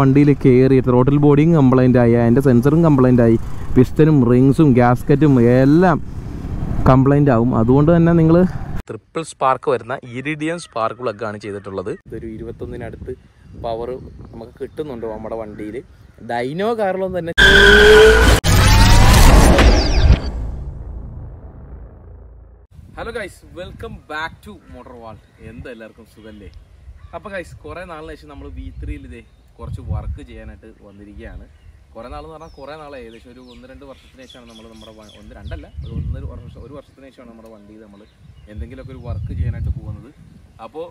വണ്ടിയിൽ കയറി throttle ബോഡിയും complaint ആയി, അതിൻ്റെ സെൻസറും കംപ്ലൈൻ്റ് ആയി, പിസ്റ്റനും റിങ്സും ഗ്യാസ്കറ്റും എല്ലാം കംപ്ലൈൻ്റ് ആവും. അതുകൊണ്ട് തന്നെ നിങ്ങൾ ട്രിപ്പിൾ സ്പാർക്ക് വരുന്ന ഇറിഡിയം സ്പാർക്ക് പ്ലഗാണ് ചെയ്തിട്ടുള്ളത്. ഇതൊരു 21-നടുത്ത് പവർ നമുക്ക് കിട്ടുന്നുണ്ട് നമ്മുടെ വണ്ടിയിൽ. ഡൈനോ കാറിലും തന്നെ. Hello guys, welcome back to motor wall. എന്താ എല്ലാവർക്കും സുഖല്ലേ? അപ്പോൾ ഗൈസ്, കുറേ നാളിന് ശേഷം നമ്മൾ V3-ൽ ഇതേ കുറച്ച് വർക്ക് ചെയ്യാനായിട്ട് വന്നിരിക്കുകയാണ്. കുറേ നാളെന്ന് പറഞ്ഞാൽ കുറേ നാളെ, ഏകദേശം ഒരു 1-2 വർഷത്തിന് ശേഷമാണ് നമ്മൾ നമ്മുടെ ഒരു വർഷത്തിന് ശേഷമാണ് നമ്മുടെ വണ്ടിയിൽ നമ്മൾ എന്തെങ്കിലുമൊക്കെ ഒരു വർക്ക് ചെയ്യാനായിട്ട് പോകുന്നത്. അപ്പോൾ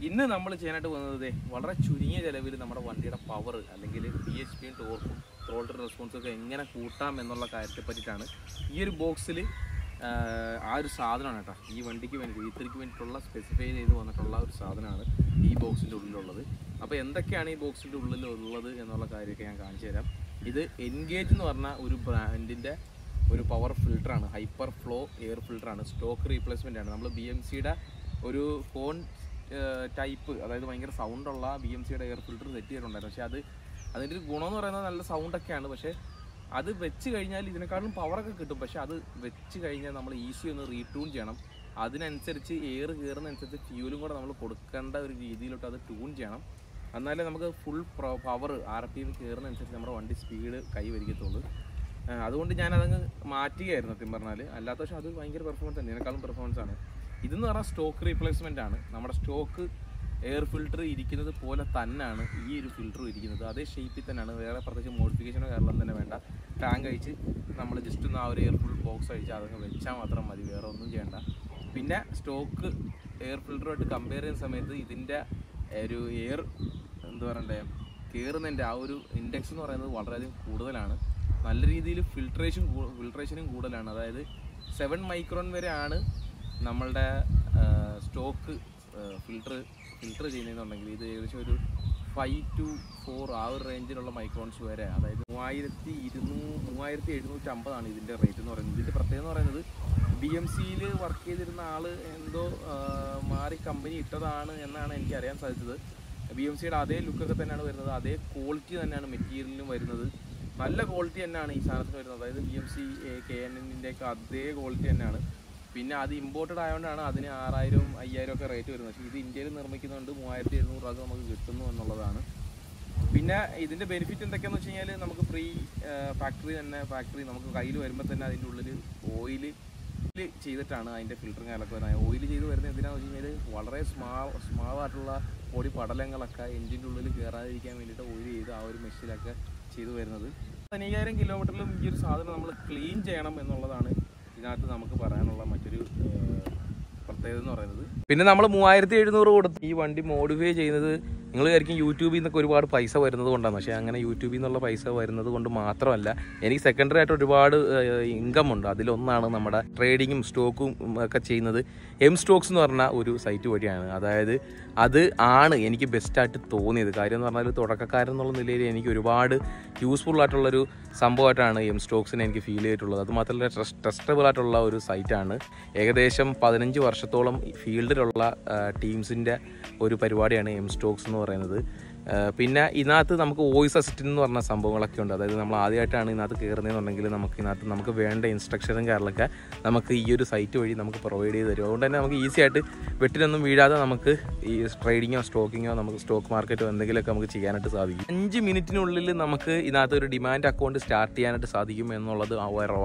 ഇന്ന് നമ്മൾ ചെയ്യാനായിട്ട് പോകുന്നത് വളരെ ചുരുങ്ങിയ ചിലവിൽ നമ്മുടെ വണ്ടിയുടെ പവർ അല്ലെങ്കിൽ PHPയും ടോർക്കും ത്രോട്ടിൽ റെസ്പോൺസും ഒക്കെ എങ്ങനെ കൂട്ടാം എന്നുള്ള കാര്യത്തെ പറ്റിയിട്ടാണ് ഈ ഒരു ബോക്സിൽ ആ ഒരു സാധനമാണ് കേട്ടോ. ഈ വണ്ടിക്ക് വേണ്ടി V3-ക്ക് വേണ്ടിയിട്ടുള്ള സ്പെസിഫൈ ചെയ്ത് വന്നിട്ടുള്ള ഒരു സാധനമാണ് ഈ ബോക്സിൻ്റെ ഉള്ളിലുള്ളത്. അപ്പോൾ എന്തൊക്കെയാണ് ഈ ബോക്സിൻ്റെ ഉള്ളിലുള്ളത് എന്നുള്ള കാര്യമൊക്കെ ഞാൻ കാണിച്ചു തരാം. ഇത് എൻഗേജ് എന്ന് പറഞ്ഞ ഒരു ബ്രാൻഡിൻ്റെ ഒരു പവർ ഫിൽറ്ററാണ്, ഹൈപ്പർ ഫ്ലോ എയർ ഫിൽറ്ററാണ്. സ്റ്റോക്ക് റീപ്ലേസ്മെൻ്റ് ആണ്. നമ്മൾ BMCയുടെ ഒരു ഫോൺ ടൈപ്പ്, അതായത് ഭയങ്കര സൗണ്ടുള്ള BMCയുടെ എയർ ഫിൽറ്റർ സെറ്റ് ചെയ്തിട്ടുണ്ടായിരുന്നു. പക്ഷേ അതിൻ്റെ ഒരു ഗുണമെന്ന് പറയുന്നത് നല്ല സൗണ്ടൊക്കെയാണ്. പക്ഷേ അത് വെച്ച് കഴിഞ്ഞാൽ ഇതിനെക്കാളും പവറൊക്കെ കിട്ടും. പക്ഷേ അത് വെച്ച് കഴിഞ്ഞാൽ നമ്മൾ ഈസി ഒന്ന് റീട്യൂൺ ചെയ്യണം. അതിനനുസരിച്ച് എയർ കയറുന്നതനുസരിച്ച് ഫ്യൂലും കൂടെ നമ്മൾ കൊടുക്കേണ്ട ഒരു രീതിയിലോട്ട് അത് ട്യൂൺ ചെയ്യണം. എന്നാലേ നമുക്ക് ഫുൾ പവർ RPM കയറുന്നതനുസരിച്ച് നമ്മുടെ വണ്ടി സ്പീഡ് കൈവരിക്കത്തുള്ളൂ. അതുകൊണ്ട് ഞാനതങ്ങ് മാറ്റുകയായിരുന്നു സത്യം പറഞ്ഞാൽ. അല്ലാത്ത പക്ഷേ അത് ഭയങ്കര പെർഫോമൻസ് ആണ്, ഇതിനേക്കാളും പെർഫോമൻസ് ആണ്. ഇതെന്ന് പറഞ്ഞാൽ സ്റ്റോക്ക് റീപ്ലേസ്മെൻ്റ് ആണ്. നമ്മുടെ സ്റ്റോക്ക് എയർ ഫിൽറ്റർ ഇരിക്കുന്നത് പോലെ തന്നെയാണ് ഈ ഒരു ഫിൽറ്ററും ഇരിക്കുന്നത്. അതേ ഷേപ്പിൽ തന്നെയാണ്. വേറെ പ്രത്യേകിച്ച് മോഡിഫിക്കേഷനോ കാരണം തന്നെ വേണ്ട. ടാങ്ക് അഴിച്ച് നമ്മൾ ജസ്റ്റ് ഒന്ന് ആ ഒരു എയർ ഫിൽ ബോക്സ് അഴിച്ച് അതങ്ങ് വെച്ചാൽ മാത്രം മതി, വേറെ ഒന്നും ചെയ്യേണ്ട. പിന്നെ സ്റ്റോക്ക് എയർ ഫിൽറ്ററുമായിട്ട് കമ്പയർ ചെയ്യുന്ന സമയത്ത് ഇതിൻ്റെ ഒരു എയർ എന്താ പറയണ്ടേ, കയറുന്നതിൻ്റെ ആ ഒരു ഇൻഡെക്സ് എന്ന് പറയുന്നത് വളരെയധികം കൂടുതലാണ്. നല്ല രീതിയിൽ ഫിൽട്രേഷനും കൂടുതലാണ്. അതായത് 7 മൈക്രോൺ വരെയാണ് നമ്മളുടെ സ്റ്റോക്ക് ഫിൽട്ടർ ചെയ്യുന്നതെന്നുണ്ടെങ്കിൽ ഇത് ഏകദേശം ഒരു 5 to 4 ആ ഒരു റേഞ്ചിലുള്ള മൈക്രോൺസ് വരെ, അതായത് 3750 ഇതിൻ്റെ റേറ്റ് എന്ന് പറയുന്നത്. ഇതിൻ്റെ പ്രത്യേകത എന്ന് പറയുന്നത് BMCയിൽ വർക്ക് ചെയ്തിരുന്ന ആൾ എന്തോ മാറി കമ്പനി ഇട്ടതാണ് എന്നാണ് എനിക്ക് അറിയാൻ സാധിച്ചത്. BMCയുടെ അതേ ലുക്കൊക്കെ തന്നെയാണ് വരുന്നത്, അതേ ക്വാളിറ്റി തന്നെയാണ് മെറ്റീരിയലിനും വരുന്നത്. നല്ല ക്വാളിറ്റി തന്നെയാണ് ഈ സാധനത്തിന് വരുന്നത്. അതായത് BMC KNNൻ്റെയൊക്കെ അതേ ക്വാളിറ്റി തന്നെയാണ്. പിന്നെ അത് ഇമ്പോർട്ടഡ് ആയതുകൊണ്ടാണ് അതിന് 6000 5000 ഒക്കെ റേറ്റ് വരുന്നത്. പക്ഷേ ഇത് ഇന്ത്യയിൽ നിർമ്മിക്കുന്നുണ്ട് 3700 രൂപ നമുക്ക് കിട്ടുന്നു എന്നുള്ളതാണ്. പിന്നെ ഇതിൻ്റെ ബെനിഫിറ്റ് എന്തൊക്കെയാണെന്ന് വെച്ച് കഴിഞ്ഞാൽ നമുക്ക് ഫ്രീ ഫാക്ടറി നമുക്ക് കയ്യിൽ വരുമ്പോൾ തന്നെ അതിൻ്റെ ഉള്ളിൽ ഓയിൽ ചെയ്തിട്ടാണ് അതിൻ്റെ ഫിൽറ്ററും കാര്യങ്ങളൊക്കെ വരുന്നത്. ഓയിൽ ചെയ്ത് വരുന്നത് എന്തിനാണെന്ന് വെച്ച് കഴിഞ്ഞാൽ വളരെ സ്മാളായിട്ടുള്ള പൊടി പടലങ്ങളൊക്കെ എൻജിൻ്റെ ഉള്ളിൽ കയറാതിരിക്കാൻ വേണ്ടിയിട്ട് ഓയിൽ ചെയ്ത് ആ ഒരു മെഷീനൊക്കെ ചെയ്തു വരുന്നത്. 15,000 കിലോമീറ്ററിലും ഈ ഒരു സാധനം നമ്മൾ ക്ലീൻ ചെയ്യണം എന്നുള്ളതാണ് ഇതിനകത്ത് നമുക്ക് പറയാനുള്ള മറ്റൊരു പ്രത്യേകത എന്ന് പറയുന്നത്. പിന്നെ നമ്മൾ 3700 കൊടുത്ത് ഈ വണ്ടി മോഡിഫൈ ചെയ്യുന്നത് നിങ്ങൾ വിചാരിക്കും യൂട്യൂബിൽ നിന്നൊക്കെ ഒരുപാട് പൈസ വരുന്നത് കൊണ്ടാണ്. പക്ഷേ അങ്ങനെ യൂട്യൂബിൽ നിന്നുള്ള പൈസ വരുന്നത് കൊണ്ട് മാത്രമല്ല, എനിക്ക് സെക്കൻഡറി ആയിട്ട് ഒരുപാട് ഇൻകം ഉണ്ട്. അതിലൊന്നാണ് നമ്മുടെ ട്രേഡിങ്ങും സ്റ്റോക്കും ഒക്കെ ചെയ്യുന്നത് M-Stocks എന്ന് പറഞ്ഞ ഒരു സൈറ്റ് വഴിയാണ്. അതായത് അത് ആണ് എനിക്ക് ബെസ്റ്റായിട്ട് തോന്നിയത്. കാര്യം എന്ന് പറഞ്ഞാൽ തുടക്കക്കാരെന്നുള്ള നിലയിൽ എനിക്ക് ഒരുപാട് യൂസ്ഫുൾ ആയിട്ടുള്ളൊരു സംഭവമായിട്ടാണ് M-Stocksനെ എനിക്ക് ഫീൽ ചെയ്തിട്ടുള്ളത്. അതുമാത്രമല്ല ട്രസ്റ്റബിൾ ആയിട്ടുള്ള ഒരു സൈറ്റാണ്. ഏകദേശം 15 വർഷത്തോളം ഫീൽഡിലുള്ള ടീംസിൻ്റെ ഒരു പരിപാടിയാണ് M-Stocks എന്ന് പറയുന്നത്. പിന്നെ ഇതിനകത്ത് നമുക്ക് വോയിസ് അസിസ്റ്റൻ്റ് എന്ന് പറഞ്ഞ സംഭവങ്ങളൊക്കെ ഉണ്ട്. അതായത് നമ്മൾ ആദ്യമായിട്ടാണ് ഇതിനകത്ത് കയറുന്നതെന്നുണ്ടെങ്കിൽ നമുക്ക് വേണ്ട ഇൻസ്ട്രക്ഷനും കാര്യങ്ങളൊക്കെ നമുക്ക് ഈ ഒരു സൈറ്റ് വഴി നമുക്ക് പ്രൊവൈഡ് ചെയ്ത് തരും. അതുകൊണ്ട് തന്നെ നമുക്ക് ഈസി ആയിട്ട് വെട്ടിലൊന്നും വീഴാതെ നമുക്ക് ഈ ട്രേഡിങ്ങോ സ്റ്റോക്കിങ്ങോ നമുക്ക് സ്റ്റോക്ക് മാർക്കറ്റോ എന്തെങ്കിലുമൊക്കെ നമുക്ക് ചെയ്യാനായിട്ട് സാധിക്കും. 5 മിനിറ്റിനുള്ളിൽ നമുക്ക് ഇതിനകത്ത് ഒരു ഡിമാൻഡ് അക്കൗണ്ട് സ്റ്റാർട്ട് ചെയ്യാനായിട്ട് സാധിക്കും എന്നുള്ളത്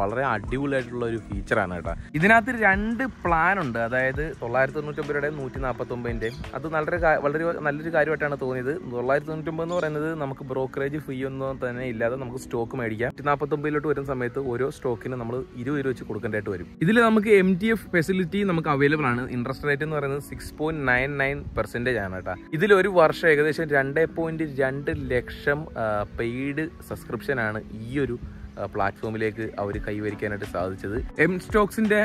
വളരെ അടിപൊളിയായിട്ടുള്ള ഒരു ഫീച്ചറാണ് കേട്ടോ. ഇതിനകത്ത് 2 പ്ലാൻ ഉണ്ട്. അതായത് 999 രൂപയുടെയും 149ൻ്റെയും. അത് വളരെ നല്ലൊരു കാര്യമായിട്ടാണ് തോന്നിയത്. 999 എന്ന് പറയുന്നത് നമുക്ക് ബ്രോക്കറേജ് ഫീ ഒന്നും തന്നെ ഇല്ലാതെ നമുക്ക് സ്റ്റോക്ക് മേടിക്കാം. 149 വരുന്ന സമയത്ത് ഓരോ സ്റ്റോക്കിന് നമ്മൾ 20 രൂപ വെച്ച് കൊടുക്കേണ്ടതായിട്ട് വരും. ഇതിൽ നമുക്ക് MTF ഫെസിലിറ്റി നമുക്ക് അവൈലബിൾ ആണ്. ഇൻട്രസ്റ്റ് റേറ്റ് എന്ന് പറയുന്നത് 6.99% ആണ് കേട്ടോ. ഇതിൽ ഒരു വർഷം ഏകദേശം 2.2 ലക്ഷം പെയ്ഡ് സബ്സ്ക്രിപ്ഷൻ ആണ് ഈ ഒരു പ്ലാറ്റ്ഫോമിലേക്ക് അവർ കൈവരിക്കാനായിട്ട് സാധിച്ചത്. M-Stocksന്റെ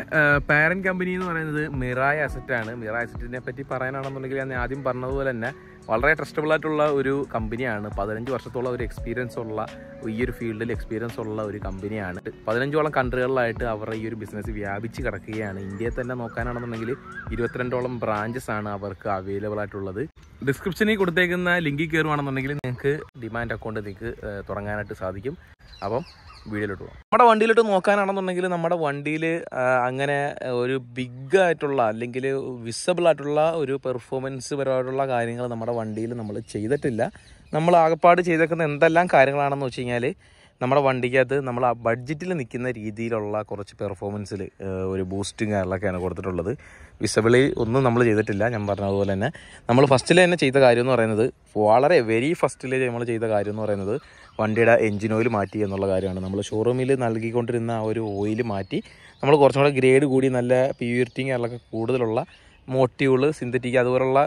പാരന്റ് കമ്പനി എന്ന് പറയുന്നത് മിറായ് അസറ്റ് ആണ്. മിറായ് അസറ്റിനെ പറ്റി പറയാനാണെന്നുണ്ടെങ്കിൽ ഞാൻ ആദ്യം പറഞ്ഞതുപോലെ തന്നെ വളരെ ട്രസ്റ്റബിൾ ആയിട്ടുള്ള ഒരു കമ്പനിയാണ്. 15 വർഷത്തോളം ഒരു എക്സ്പീരിയൻസ് ഉള്ള ഈ ഒരു ഫീൽഡിൽ എക്സ്പീരിയൻസ് ഉള്ള ഒരു കമ്പനിയാണ്. 15ഓളം കൺട്രികളിലായിട്ട് അവരുടെ ഈ ഒരു ബിസിനസ് വ്യാപിച്ച് കിടക്കുകയാണ്. ഇന്ത്യയിൽ തന്നെ നോക്കാനാണെന്നുണ്ടെങ്കിൽ 22ഓളം ബ്രാഞ്ചസ് ആണ് അവർക്ക് അവൈലബിൾ ആയിട്ടുള്ളത്. ഡിസ്ക്രിപ്ഷനിൽ കൊടുത്തേക്കുന്ന ലിങ്കിൽ കയറുകയാണെന്നുണ്ടെങ്കിൽ നിങ്ങൾക്ക് ഡിമാൻഡ് അക്കൗണ്ട് നിങ്ങൾക്ക് തുടങ്ങാനായിട്ട് സാധിക്കും. അപ്പം വീഡിയോയിലോട്ട് പോകാം. നമ്മുടെ വണ്ടിയിലോട്ട് നോക്കാനാണെന്നുണ്ടെങ്കിൽ നമ്മുടെ വണ്ടിയിൽ അങ്ങനെ ഒരു ബിഗ് ആയിട്ടുള്ള അല്ലെങ്കിൽ വിസിബിൾ ആയിട്ടുള്ള ഒരു പെർഫോമൻസ് പരമായിട്ടുള്ള കാര്യങ്ങൾ നമ്മുടെ വണ്ടിയിൽ നമ്മൾ ചെയ്തിട്ടില്ല. നമ്മൾ ആകപ്പാട് ചെയ്തേക്കുന്ന എന്തെല്ലാം കാര്യങ്ങളാണെന്ന് വെച്ച് കഴിഞ്ഞാൽ നമ്മുടെ വണ്ടിക്കകത്ത് നമ്മൾ ആ ബഡ്ജറ്റിൽ നിൽക്കുന്ന രീതിയിലുള്ള കുറച്ച് പെർഫോമൻസിൽ ഒരു ബൂസ്റ്റും കാര്യങ്ങളൊക്കെയാണ് കൊടുത്തിട്ടുള്ളത്. വിസിബിളി ഒന്നും നമ്മൾ ചെയ്തിട്ടില്ല. ഞാൻ പറഞ്ഞതുപോലെ തന്നെ നമ്മൾ ഫസ്റ്റിൽ തന്നെ ചെയ്ത കാര്യം എന്ന് പറയുന്നത്, വളരെ വെരി ഫസ്റ്റിൽ നമ്മൾ ചെയ്ത കാര്യം എന്ന് പറയുന്നത് വണ്ടിയുടെ എൻജിൻ ഓയിൽ മാറ്റി എന്നുള്ള കാര്യമാണ്. നമ്മൾ ഷോറൂമിൽ നൽകിക്കൊണ്ടിരുന്ന ആ ഒരു ഓയിൽ മാറ്റി നമ്മൾ കുറച്ചും കൂടെ ഗ്രേഡ് കൂടി നല്ല പ്യൂരിറ്റിയും കാര്യങ്ങളൊക്കെ കൂടുതലുള്ള മോട്ടീവുകൾ, സിന്തറ്റിക്, അതുപോലുള്ള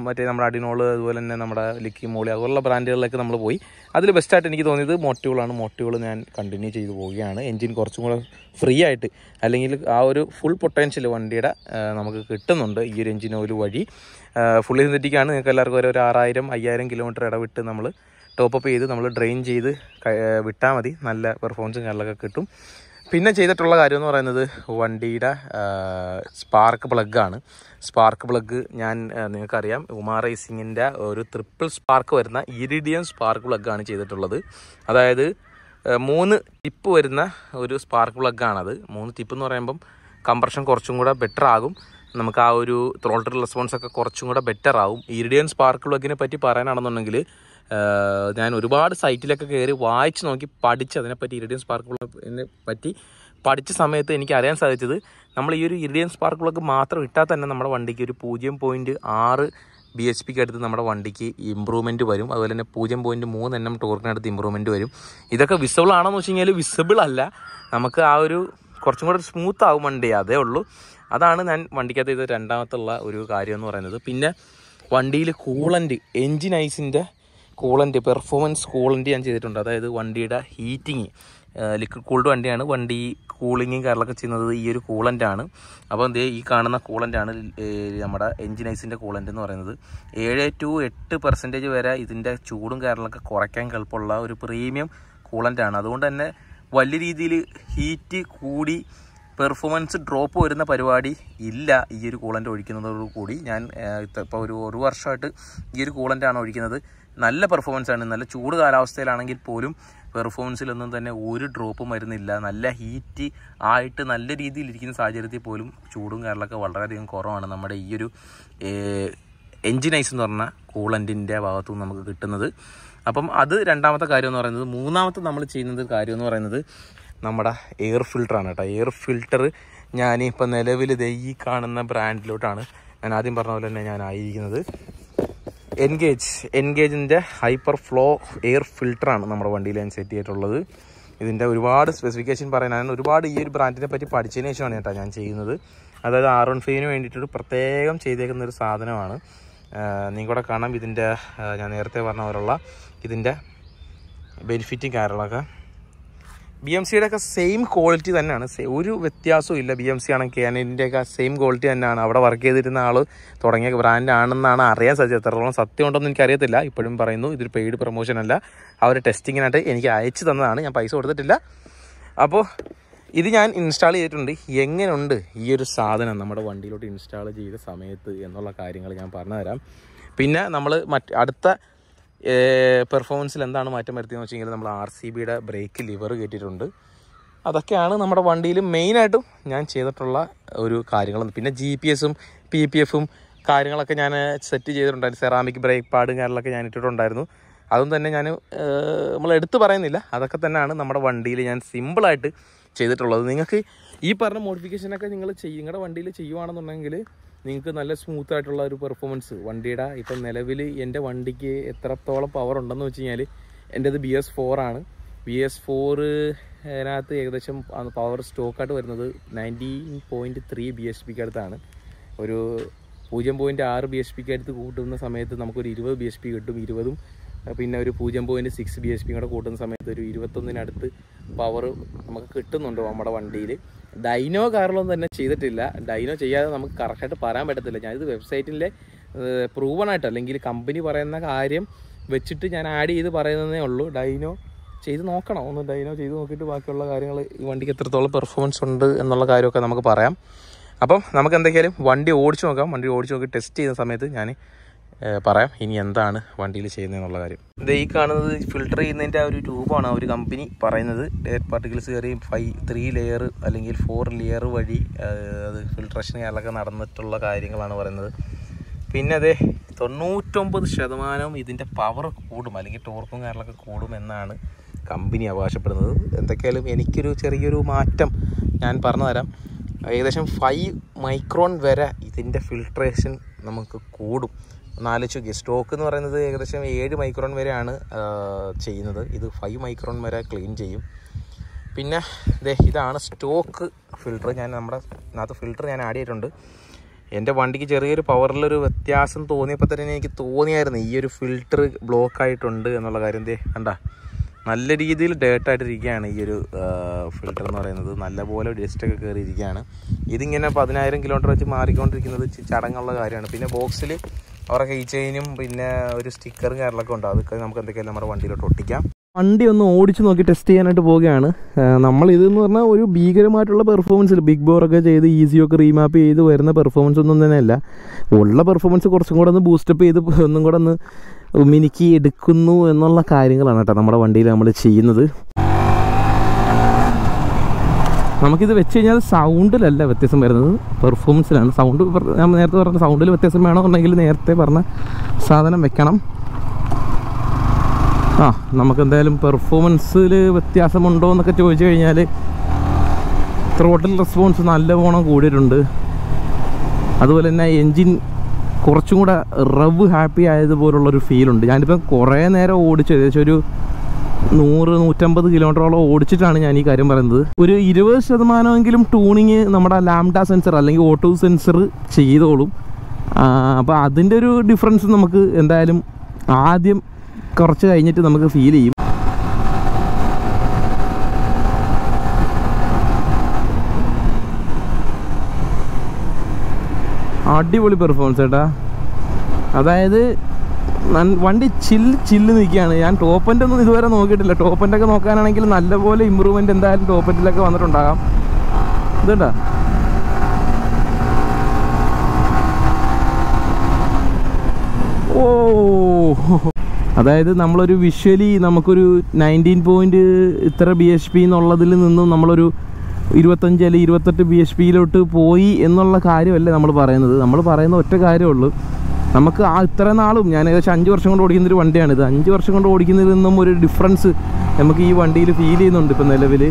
മറ്റേ നമ്മുടെ അഡിനോള്, അതുപോലെ തന്നെ നമ്മുടെ ലിക്കി മോളി, അതുപോലുള്ള ബ്രാൻഡുകളിലേക്ക് നമ്മൾ പോയി. അതിൽ ബെസ്റ്റായിട്ട് എനിക്ക് തോന്നിയത് മോട്ടീവുകളാണ്. മോട്ടീവുകൾ ഞാൻ കണ്ടിന്യൂ ചെയ്ത് പോവുകയാണ്. എൻജിൻ കുറച്ചും കൂടെ ഫ്രീ ആയിട്ട്, അല്ലെങ്കിൽ ആ ഒരു ഫുൾ പൊട്ടൻഷ്യൽ വണ്ടിയുടെ നമുക്ക് കിട്ടുന്നുണ്ട് ഈ ഒരു എൻജിൻ ഓയിൽ വഴി. ഫുള്ളി സിന്തറ്റിക്കാണ്. നിങ്ങൾക്ക് എല്ലാവർക്കും ഒരു 6000-5000 കിലോമീറ്റർ ഇടവിട്ട് നമ്മൾ ടോപ്പപ്പ് ചെയ്ത് നമ്മൾ ഡ്രെയിൻ ചെയ്ത് വിട്ടാൽ മതി. നല്ല പെർഫോമൻസും കാര്യങ്ങളൊക്കെ കിട്ടും. പിന്നെ ചെയ്തിട്ടുള്ള കാര്യം എന്ന് പറയുന്നത് വണ്ടിയുടെ സ്പാർക്ക് പ്ലഗ്ഗാണ്. സ്പാർക്ക് പ്ലഗ് ഞാൻ നിങ്ങൾക്കറിയാം, ഉമാ റേസിങ്ങിൻ്റെ ഒരു ട്രിപ്പിൾ സ്പാർക്ക് വരുന്ന ഇറിഡിയം സ്പാർക്ക് പ്ലഗ്ഗാണ് ചെയ്തിട്ടുള്ളത്. അതായത് 3 ടിപ്പ് വരുന്ന ഒരു സ്പാർക്ക് പ്ലഗ്ഗാണത്. 3 ടിപ്പ് എന്ന് പറയുമ്പം കംപ്രഷൻ കുറച്ചും കൂടെ ബെറ്റർ ആകും. നമുക്ക് ആ ഒരു ത്രോട്ടിൽ റെസ്പോൺസൊക്കെ കുറച്ചും കൂടെ ബെറ്റർ ആകും. ഇറിഡിയം സ്പാർക്ക് പ്ലഗിനെ പറ്റി പറയാനാണെന്നുണ്ടെങ്കിൽ ഞാൻ ഒരുപാട് സൈറ്റിലൊക്കെ കയറി വായിച്ച് നോക്കി പഠിച്ച് അതിനെപ്പറ്റി, ഇറിഡിയം സ്പാർക്ക് പ്ലഗിനെ പറ്റി പഠിച്ച സമയത്ത് എനിക്ക് അറിയാൻ സാധിച്ചത്, നമ്മൾ ഈ ഒരു ഇറിഡിയം സ്പാർക്ക് പ്ലഗ് മാത്രം ഇട്ടാൽ തന്നെ നമ്മുടെ വണ്ടിക്ക് ഒരു 0.6 bhp അടുത്ത് നമ്മുടെ വണ്ടിക്ക് ഇമ്പ്രൂവ്മെൻറ്റ് വരും. അതുപോലെ തന്നെ 0.3 Nm ടോർക്കിനടുത്ത് ഇമ്പ്രൂവ്മെൻറ്റ് വരും. ഇതൊക്കെ വിസിബിൾ ആണെന്ന് വെച്ച് കഴിഞ്ഞാൽ വിസിബിൾ അല്ല. നമുക്ക് ആ ഒരു കുറച്ചും കൂടെ സ്മൂത്ത് ആകും വണ്ടി, അതേ ഉള്ളൂ. അതാണ് ഞാൻ വണ്ടിക്കകത്ത് ഇത് രണ്ടാമത്തുള്ള ഒരു കാര്യം എന്ന് പറയുന്നത്. പിന്നെ വണ്ടിയിൽ കൂളൻ്റ്, എൻജിൻ ഐസിൻ്റെ കൂളൻ്റ്, പെർഫോമൻസ് കൂളൻ്റ് ഞാൻ ചെയ്തിട്ടുണ്ട്. അതായത് വണ്ടിയുടെ ഹീറ്റിങ്, ലിക്വിഡ് കൂൾഡ് വണ്ടിയാണ്. വണ്ടി കൂളിങ്ങും കാര്യങ്ങളൊക്കെ ചെയ്യുന്നത് ഈ ഒരു കൂളൻ്റാണ്. അപ്പോൾ എന്തേ ഈ കാണുന്ന കൂളൻ്റാണ് നമ്മുടെ എൻജിൻ ഐസിൻ്റെ കൂളൻ്റ് എന്ന് പറയുന്നത്. 7 to 8% വരെ ഇതിൻ്റെ ചൂടും കാര്യങ്ങളൊക്കെ കുറയ്ക്കാൻ എളുപ്പമുള്ള ഒരു പ്രീമിയം കൂളൻ്റാണ്. അതുകൊണ്ട് തന്നെ വലിയ രീതിയിൽ ഹീറ്റ് കൂടി പെർഫോമൻസ് ഡ്രോപ്പ് വരുന്ന പരിപാടി ഇല്ല ഈ ഒരു കൂളൻ്റ് ഒഴിക്കുന്നതോടു കൂടി. ഞാൻ ഇപ്പോൾ ഒരു വർഷമായിട്ട് ഈ ഒരു കൂളൻ്റാണ് ഒഴിക്കുന്നത്. നല്ല പെർഫോമൻസാണ്. നല്ല ചൂട് കാലാവസ്ഥയിലാണെങ്കിൽ പോലും പെർഫോമൻസിലൊന്നും തന്നെ ഒരു ഡ്രോപ്പും വരുന്നില്ല. നല്ല ഹീറ്റ് ആയിട്ട് നല്ല രീതിയിലിരിക്കുന്ന സാഹചര്യത്തിൽ പോലും ചൂടും കാര്യങ്ങളൊക്കെ വളരെയധികം കുറവാണ് നമ്മുടെ ഈ ഒരു എൻജിൻ ഐസ് എന്ന് പറഞ്ഞ കൂളൻറ്റിൻ്റെ ഭാഗത്തു നിന്ന് നമുക്ക് കിട്ടുന്നത്. അപ്പം അത് രണ്ടാമത്തെ കാര്യം എന്ന് പറയുന്നത്. മൂന്നാമത്തെ നമ്മൾ ചെയ്യുന്നത് കാര്യം എന്ന് പറയുന്നത് നമ്മുടെ എയർ ഫിൽറ്ററാണ് കേട്ടോ. എയർ ഫിൽറ്റർ ഞാനിപ്പോൾ നിലവിൽ ഈ കാണുന്ന ബ്രാൻഡിലോട്ടാണ് ഞാൻ ആദ്യം പറഞ്ഞ പോലെ തന്നെ ഞാൻ ആയിരിക്കുന്നത്. എൻഗേജിൻ്റെ ഹൈപ്പർ ഫ്ലോ എയർ ഫിൽറ്ററാണ് നമ്മുടെ വണ്ടിയിൽ ഞാൻ സെറ്റ് ചെയ്തിട്ടുള്ളത്. ഇതിൻ്റെ ഒരുപാട് സ്പെസിഫിക്കേഷൻ പറയാനാണ്. ഒരുപാട് ഈ ഒരു ബ്രാൻഡിനെ പറ്റി പഠിച്ചതിന് ശേഷമാണ് കേട്ടോ ഞാൻ ചെയ്യുന്നത്. അതായത് R15 വേണ്ടിയിട്ടൊരു പ്രത്യേകം ചെയ്തേക്കുന്ന ഒരു സാധനമാണ്. നിങ്ങൾക്കൂടെ കാണാം ഇതിൻ്റെ, ഞാൻ നേരത്തെ പറഞ്ഞ പോലുള്ള ഇതിൻ്റെ ബെനിഫിറ്റും കാര്യങ്ങളൊക്കെ. BMCയുടെ ഒക്കെ സെയിം ക്വാളിറ്റി തന്നെയാണ്, ഒരു വ്യത്യാസവും ഇല്ല. BMC ആണെങ്കിൽ കാനഡിൻ്റെയൊക്കെ സെയിം ക്വാളിറ്റി തന്നെയാണ്. അവിടെ വർക്ക് ചെയ്തിരുന്ന ആൾ തുടങ്ങിയ ബ്രാൻഡാണെന്നാണ് അറിയാൻ സാധിച്ചത്. എത്രത്തോളം സത്യം ഉണ്ടെന്ന് എനിക്കറിയത്തില്ല. ഇപ്പോഴും പറയുന്നു, ഇതൊരു പെയ്ഡ് പ്രൊമോഷൻ അല്ല. അവർ ടെസ്റ്റിങ്ങിനായിട്ട് എനിക്ക് അയച്ചു തന്നതാണ്, ഞാൻ പൈസ കൊടുത്തിട്ടില്ല. അപ്പോൾ ഇത് ഞാൻ ഇൻസ്റ്റാൾ ചെയ്തിട്ടുണ്ട്. എങ്ങനെയുണ്ട് ഈ ഒരു സാധനം നമ്മുടെ വണ്ടിയിലോട്ട് ഇൻസ്റ്റാൾ ചെയ്ത സമയത്ത് എന്നുള്ള കാര്യങ്ങൾ ഞാൻ പറഞ്ഞുതരാം. പിന്നെ നമ്മൾ അടുത്ത പെർഫോമൻസിൽ എന്താണ് മാറ്റം വരുത്തിയെന്ന് വെച്ച് കഴിഞ്ഞാൽ നമ്മൾ RCBയുടെ ബ്രേക്ക് ലിവർ കയറ്റിയിട്ടുണ്ട്. അതൊക്കെയാണ് നമ്മുടെ വണ്ടിയിൽ മെയിനായിട്ടും ഞാൻ ചെയ്തിട്ടുള്ള ഒരു കാര്യങ്ങൾ. പിന്നെ GPS-ഉം PPF-ഉം കാര്യങ്ങളൊക്കെ ഞാൻ സെറ്റ് ചെയ്തിട്ടുണ്ടായിരുന്നു. സെറാമിക് ബ്രേക്ക് പാഡും കാര്യങ്ങളൊക്കെ ഞാൻ ഇട്ടിട്ടുണ്ടായിരുന്നു. അതൊന്നും തന്നെ ഞാൻ നമ്മൾ എടുത്ത് പറയുന്നില്ല. അതൊക്കെ തന്നെയാണ് നമ്മുടെ വണ്ടിയിൽ ഞാൻ സിമ്പിളായിട്ട് ചെയ്തിട്ടുള്ളത്. നിങ്ങൾക്ക് ഈ പറഞ്ഞ മോഡിഫിക്കേഷനൊക്കെ നിങ്ങളുടെ വണ്ടിയിൽ ചെയ്യുവാണെന്നുണ്ടെങ്കിൽ നിങ്ങൾക്ക് നല്ല സ്മൂത്ത് ആയിട്ടുള്ള ഒരു പെർഫോമൻസ് വണ്ടിയുടെ. ഇപ്പം നിലവിൽ എൻ്റെ വണ്ടിക്ക് എത്രത്തോളം പവർ ഉണ്ടെന്ന് വെച്ച് കഴിഞ്ഞാൽ എൻ്റേത് BS4 ആണ്. BS4-നകത്ത് ഏകദേശം പവർ സ്റ്റോക്കായിട്ട് വരുന്നത് 19.3 bhp അടുത്താണ്. ഒരു 0.6 bhp അടുത്ത് കൂട്ടുന്ന സമയത്ത് നമുക്കൊരു 20 bhp കിട്ടും. 20-ഉം പിന്നെ ഒരു 0.6 bhp കൂടെ കൂട്ടുന്ന സമയത്ത് ഒരു 21-നടുത്ത് പവർ നമുക്ക് കിട്ടുന്നുണ്ട് നമ്മുടെ വണ്ടിയിൽ. ഡൈനോ കാറിലൊന്നും തന്നെ ചെയ്തിട്ടില്ല. ഡൈനോ ചെയ്യാതെ നമുക്ക് കറക്റ്റായിട്ട് പറയാൻ പറ്റത്തില്ല. ഞാനിത് വെബ്സൈറ്റിലെ പ്രൂവണായിട്ട് അല്ലെങ്കിൽ കമ്പനി പറയുന്ന കാര്യം വെച്ചിട്ട് ഞാൻ ആഡ് ചെയ്ത് പറയുന്നതേ ഉള്ളൂ. ഡൈനോ ചെയ്ത് നോക്കണം, ഒന്ന് ഡൈനോ ചെയ്ത് നോക്കിയിട്ട് ബാക്കിയുള്ള കാര്യങ്ങൾ ഈ വണ്ടിക്ക് എത്രത്തോളം പെർഫോമൻസ് ഉണ്ട് എന്നുള്ള കാര്യമൊക്കെ നമുക്ക് പറയാം. അപ്പം നമുക്ക് എന്തൊക്കെയാലും വണ്ടി ഓടിച്ച് നോക്കാം. വണ്ടി ഓടിച്ച് നോക്കി ടെസ്റ്റ് ചെയ്യുന്ന സമയത്ത് ഞാൻ പറയാം ഇനി എന്താണ് വണ്ടിയിൽ ചെയ്യുന്നതെന്നുള്ള കാര്യം. ഇത് ഈ കാണുന്നത് ഫിൽട്ടർ ചെയ്യുന്നതിൻ്റെ ആ ഒരു ട്യൂബാണ് ആ ഒരു കമ്പനി പറയുന്നത്. എയർ പാർട്ടിക്കിൾസ് കയറി 3 ലെയർ അല്ലെങ്കിൽ 4 ലെയർ വഴി അത് ഫിൽട്രേഷൻ കാര്യങ്ങളൊക്കെ നടന്നിട്ടുള്ള കാര്യങ്ങളാണ് പറയുന്നത്. പിന്നെ അതെ 99% ഇതിൻ്റെ പവർ കൂടും അല്ലെങ്കിൽ ടോർക്കും കാര്യങ്ങളൊക്കെ കൂടും എന്നാണ് കമ്പനി അവകാശപ്പെടുന്നത്. എന്തൊക്കെയാലും എനിക്കൊരു ചെറിയൊരു മാറ്റം ഞാൻ പറഞ്ഞു തരാം. ഏകദേശം 5 മൈക്രോൺ വരെ ഇതിൻ്റെ ഫിൽട്രേഷൻ നമുക്ക് കൂടും. ആലോചിക്കുക, സ്റ്റോക്ക് എന്ന് പറയുന്നത് ഏകദേശം 7 മൈക്രോൺ വരെയാണ് ചെയ്യുന്നത്. ഇത് 5 മൈക്രോൺ വരെ ക്ലീൻ ചെയ്യും. പിന്നെ ഇതാണ് സ്റ്റോക്ക് ഫിൽട്ടർ. നമ്മുടെ അതിനകത്ത് ഫിൽട്ടർ ഞാൻ ആഡ് ചെയ്തിട്ടുണ്ട്. എൻ്റെ വണ്ടിക്ക് ചെറിയൊരു പവറിലൊരു വ്യത്യാസം തോന്നിയപ്പോൾ തന്നെ എനിക്ക് തോന്നിയായിരുന്നു ഈ ഒരു ഫിൽട്ടർ ബ്ലോക്കായിട്ടുണ്ട് എന്നുള്ള കാര്യം. കണ്ട നല്ല രീതിയിൽ ഡേർട്ടായിട്ടിരിക്കുകയാണ് ഈ ഒരു ഫിൽട്ടർ എന്ന് പറയുന്നത്. നല്ലപോലെ ഡസ്റ്റൊക്കെ കയറിയിരിക്കുകയാണ്. ഇതിങ്ങനെ 10,000 കിലോമീറ്റർ വെച്ച് മാറിക്കൊണ്ടിരിക്കുന്നത് ചടങ്ങുള്ള കാര്യമാണ്. പിന്നെ ബോക്സിൽ അവരുടെ കീ ചെയിനും പിന്നെ ഒരു സ്റ്റിക്കറും കാര്യങ്ങളൊക്കെ ഉണ്ട്. അതൊക്കെ നമുക്ക് എന്തൊക്കെയാണ് നമ്മുടെ വണ്ടിയിലോട്ട് ഒട്ടിക്കാം. വണ്ടി ഒന്ന് ഓടിച്ച് നോക്കി ടെസ്റ്റ് ചെയ്യാനായിട്ട് പോവുകയാണ്. നമ്മളിതെന്ന് പറഞ്ഞാൽ ഒരു ഭീകരമായിട്ടുള്ള പെർഫോമൻസിൽ ബിഗ് ബോറൊക്കെ ചെയ്ത് ഈസിയൊക്കെ റീമാപ്പ് ചെയ്ത് വരുന്ന പെർഫോമൻസ് ഒന്നും തന്നെയല്ല. ഉള്ള പെർഫോമൻസ് കുറച്ചും കൂടെ ഒന്ന് ബൂസ്റ്റപ്പ് ചെയ്ത് ഒന്നും കൂടെ ഒന്ന് മിനുക്കി എടുക്കുന്നു എന്നുള്ള കാര്യങ്ങളാണ് കേട്ടോ നമ്മുടെ വണ്ടിയിൽ നമ്മൾ ചെയ്യുന്നത്. നമുക്കിത് വെച്ച് കഴിഞ്ഞാൽ സൗണ്ടിലല്ല വ്യത്യാസം വരുന്നത്, പെർഫോമൻസിലാണ്. സൗണ്ട് ഞാൻ നേരത്തെ പറഞ്ഞ സൗണ്ടിൽ വ്യത്യാസം വേണമെന്നുണ്ടെങ്കിൽ നേരത്തെ പറഞ്ഞ സാധനം വെക്കണം. നമുക്കെന്തായാലും പെർഫോമൻസിൽ വ്യത്യാസമുണ്ടോ എന്നൊക്കെ ചോദിച്ചു കഴിഞ്ഞാൽ ത്രോട്ടിൽ റെസ്പോൺസ് നല്ലവണ്ണം കൂടിയിട്ടുണ്ട്. അതുപോലെ തന്നെ എൻജിൻ കുറച്ചും കൂടെ റവ് ഹാപ്പി ആയതുപോലുള്ളൊരു ഫീലുണ്ട്. ഞാനിപ്പം കുറേ നേരം ഓടിച്ചു, ഏകദേശം ഒരു 100-150 കിലോമീറ്ററോളം ഓടിച്ചിട്ടാണ് ഞാൻ ഈ കാര്യം പറയുന്നത്. ഒരു 20% ട്യൂണിങ് നമ്മുടെ ലാംഡ സെൻസർ അല്ലെങ്കിൽ ഓട്ടോ സെൻസർ ചെയ്തോളും. അപ്പോൾ അതിൻ്റെ ഒരു ഡിഫറൻസ് നമുക്ക് എന്തായാലും ആദ്യം കുറച്ച് കഴിഞ്ഞിട്ട് നമുക്ക് ഫീൽ ചെയ്യും. അടിപൊളി പെർഫോമൻസ് ചേട്ടാ. അതായത് വണ്ടി ചില്ല് നിൽക്കുകയാണ്. ഞാൻ ടോപ്പ് എൻഡ് ഒന്നും ഇതുവരെ നോക്കിയിട്ടില്ല. ടോപ്പ് എൻഡൊക്കെ നോക്കാനാണെങ്കിൽ നല്ലപോലെ ഇമ്പ്രൂവ്മെൻറ്റ് എന്തായാലും ടോപ്പ് എൻഡിലൊക്കെ വന്നിട്ടുണ്ടാകാം. ഇതുണ്ടാ അതായത് നമ്മളൊരു വിഷ്വലി നമുക്കൊരു 19 ഇത്ര BHP എന്നുള്ളതിൽ നിന്നും നമ്മളൊരു 25 അല്ലെങ്കിൽ 28 BHPയിലോട്ട് പോയി എന്നുള്ള കാര്യമല്ല നമ്മൾ പറയുന്നത്. നമ്മൾ പറയുന്ന ഒറ്റ കാര്യമുള്ളൂ, നമുക്ക് ഇത്ര നാളും ഞാൻ ഏകദേശം 5 വർഷം കൊണ്ട് ഓടിക്കുന്നൊരു വണ്ടിയാണിത്. 5 വർഷം കൊണ്ട് ഓടിക്കുന്നതിൽ നിന്നും ഒരു ഡിഫറൻസ് നമുക്ക് ഈ വണ്ടിയിൽ ഫീൽ ചെയ്യുന്നുണ്ട് ഇപ്പം നിലവിൽ.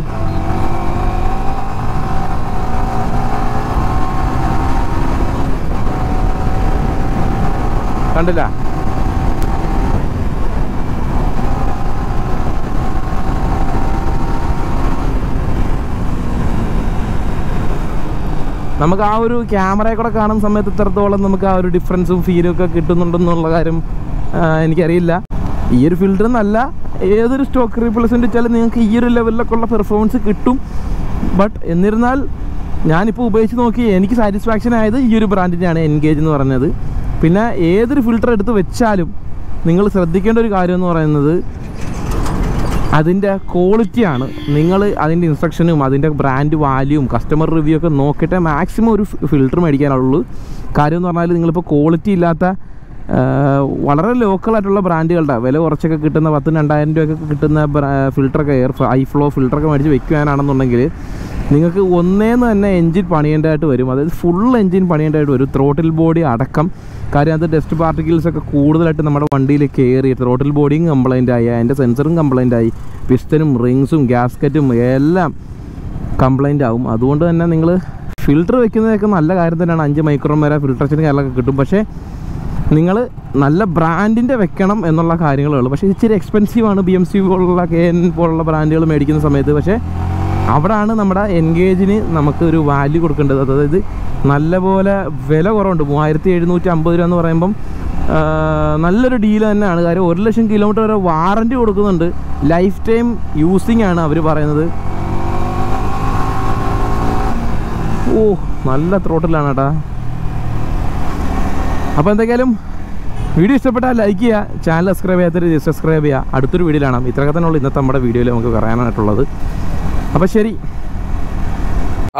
കണ്ടില്ല? നമുക്ക് ആ ഒരു ക്യാമറയെ കൂടെ കാണുന്ന സമയത്ത് ഇത്രത്തോളം നമുക്ക് ആ ഒരു ഡിഫറൻസും ഫീലും ഒക്കെ കിട്ടുന്നുണ്ടെന്നുള്ള കാര്യം എനിക്കറിയില്ല. ഈ ഒരു ഫിൽറ്റർ എന്നല്ല, ഏതൊരു സ്റ്റോക്ക് റീപ്ലേസ്മെൻറ്റ് വെച്ചാലും നിങ്ങൾക്ക് ഈ ഒരു ലെവലിലൊക്കെ ഉള്ള പെർഫോമൻസ് കിട്ടും. ബട്ട് എന്നിരുന്നാൽ ഞാനിപ്പോൾ ഉപയോഗിച്ച് നോക്കി എനിക്ക് സാറ്റിസ്ഫാക്ഷൻ ആയത് ഈ ഒരു ബ്രാൻഡിൻ്റെയാണ് എൻഗേജ് എന്ന് പറഞ്ഞത്. പിന്നെ ഏതൊരു ഫിൽറ്റർ എടുത്ത് വെച്ചാലും നിങ്ങൾ ശ്രദ്ധിക്കേണ്ട ഒരു കാര്യം എന്ന് പറയുന്നത് അതിൻ്റെ ക്വാളിറ്റിയാണ്. നിങ്ങൾ അതിൻ്റെ ഇൻസ്ട്രക്ഷനും അതിൻ്റെ ബ്രാൻഡ് വാല്യൂവും കസ്റ്റമർ റിവ്യൂ ഒക്കെ നോക്കിയിട്ട് മാക്സിമം ഒരു ഫിൽറ്റർ മേടിക്കാനുള്ളൂ. കാര്യം എന്ന് പറഞ്ഞാൽ നിങ്ങളിപ്പോൾ ക്വാളിറ്റി ഇല്ലാത്ത വളരെ ലോക്കലായിട്ടുള്ള ബ്രാൻഡുകളുടെ വില കുറച്ചൊക്കെ കിട്ടുന്ന 10,000-2,000 രൂപയൊക്കെ കിട്ടുന്ന ഫിൽറ്ററൊക്കെ ഐഫ്ലോ ഫിൽറ്ററൊക്കെ മേടിച്ച് വെക്കുവാനാണെന്നുണ്ടെങ്കിൽ നിങ്ങൾക്ക് ഒന്നേന്ന് തന്നെ എൻജിൻ പണിയേണ്ടതായിട്ട് വരും. അതായത് ഫുൾ എൻജിൻ പണിയേണ്ടതായിട്ട് വരും, ത്രോട്ടിൽ ബോഡി അടക്കം. കാര്യം അത് ഡസ്റ്റ് പാർട്ടിക്കിൾസൊക്കെ കൂടുതലായിട്ട് നമ്മുടെ വണ്ടിയിൽ കയറി ത്രോട്ടിൽ ബോഡിയും കംപ്ലൈൻ്റ് ആയി, അതിൻ്റെ സെൻസറും കംപ്ലൈൻ്റ് ആയി, പിസ്റ്റനും റിങ്സും ഗ്യാസ്കറ്റും എല്ലാം കംപ്ലൈൻ്റ് ആവും. അതുകൊണ്ട് തന്നെ നിങ്ങൾ ഫിൽറ്റർ വെക്കുന്നതൊക്കെ നല്ല കാര്യം തന്നെയാണ്. 5 മൈക്രോൺ വരെ ഫിൽട്രേഷനും കാര്യങ്ങളൊക്കെ കിട്ടും. പക്ഷേ നിങ്ങൾ നല്ല ബ്രാൻഡിൻ്റെ വെക്കണം എന്നുള്ള കാര്യങ്ങളേ ഉള്ളൂ. പക്ഷേ ഇച്ചിരി എക്സ്പെൻസീവാണ് BMC പോലുള്ള KN പോലുള്ള ബ്രാൻഡുകൾ മേടിക്കുന്ന സമയത്ത്. പക്ഷേ അവിടെയാണ് നമ്മുടെ എൻഗേജിന് നമുക്ക് ഒരു വാല്യൂ കൊടുക്കേണ്ടത്. അതായത് നല്ലപോലെ വില കുറവുണ്ട്. 3,750 രൂപ എന്ന് പറയുമ്പം നല്ലൊരു ഡീൽ തന്നെയാണ്. കാര്യം 1,00,000 കിലോമീറ്റർ വരെ വാറൻറ്റി കൊടുക്കുന്നുണ്ട്. ലൈഫ് ടൈം യൂസിങ് ആണ് അവർ പറയുന്നത്. നല്ല ത്രോട്ടിലാണ് കേട്ടാ. അപ്പോൾ എന്തെങ്കിലും വീഡിയോ ഇഷ്ടപ്പെട്ടാൽ ലൈക്ക് ചെയ്യുക, ചാനൽ സബ്സ്ക്രൈബ് ചെയ്യാത്തവർ സബ്സ്ക്രൈബ് ചെയ്യുക. അടുത്തൊരു വീഡിയോയിൽ കാണാം. ഇത്രയൊക്കെ തന്നെയുള്ള ഇന്നത്തെ നമ്മുടെ വീഡിയോയിൽ നമുക്ക് പറയാനായിട്ടുള്ളത്. അപ്പോൾ ശരി.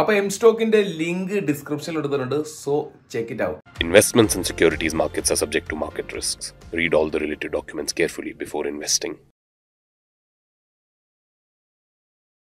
അപ്പോൾ എം സ്റ്റോക്കിന്റെ ലിങ്ക് ഡിസ്ക്രിപ്ഷനിൽ എടുത്തിട്ടുണ്ട്, so check it out. Investments in securities markets are subject to market risks. Read all the related documents carefully before investing.